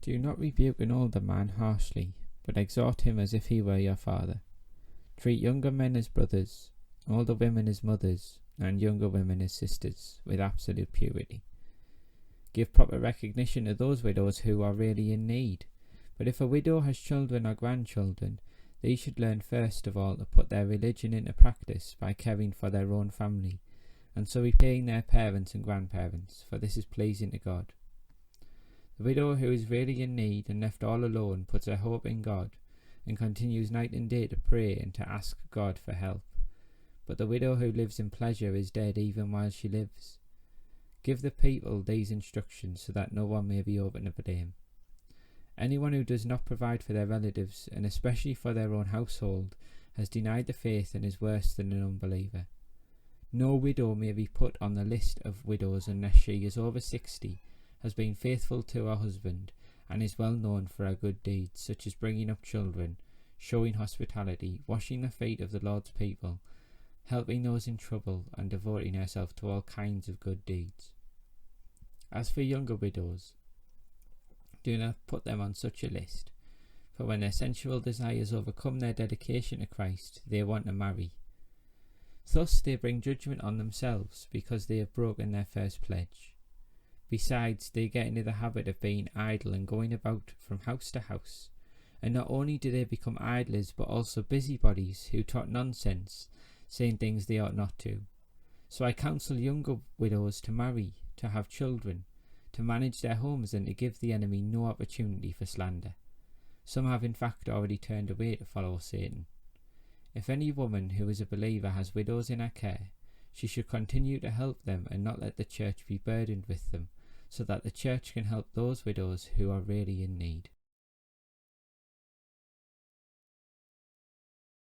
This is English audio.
Do not rebuke an older man harshly, but exhort him as if he were your father. Treat younger men as brothers, older women as mothers, and younger women as sisters, with absolute purity. Give proper recognition to those widows who are really in need. But if a widow has children or grandchildren, these should learn first of all to put their religion into practice by caring for their own family, and so repaying their parents and grandparents, for this is pleasing to God. The widow who is really in need and left all alone puts her hope in God, and continues night and day to pray and to ask God for help. But the widow who lives in pleasure is dead even while she lives. Give the people these instructions so that no one may be open to blame. Anyone who does not provide for their relatives, and especially for their own household, has denied the faith and is worse than an unbeliever. No widow may be put on the list of widows unless she is over 60, has been faithful to her husband, and is well known for her good deeds, such as bringing up children, showing hospitality, washing the feet of the Lord's people, helping those in trouble, and devoting herself to all kinds of good deeds. As for younger widows, do not put them on such a list, for when their sensual desires overcome their dedication to Christ, they want to marry. Thus they bring judgment on themselves, because they have broken their first pledge. Besides, they get into the habit of being idle and going about from house to house, and not only do they become idlers, but also busybodies who talk nonsense, saying things they ought not to. So I counsel younger widows to marry, to have children, to manage their homes, and to give the enemy no opportunity for slander. Some have in fact already turned away to follow Satan. If any woman who is a believer has widows in her care, she should continue to help them and not let the church be burdened with them, so that the church can help those widows who are really in need.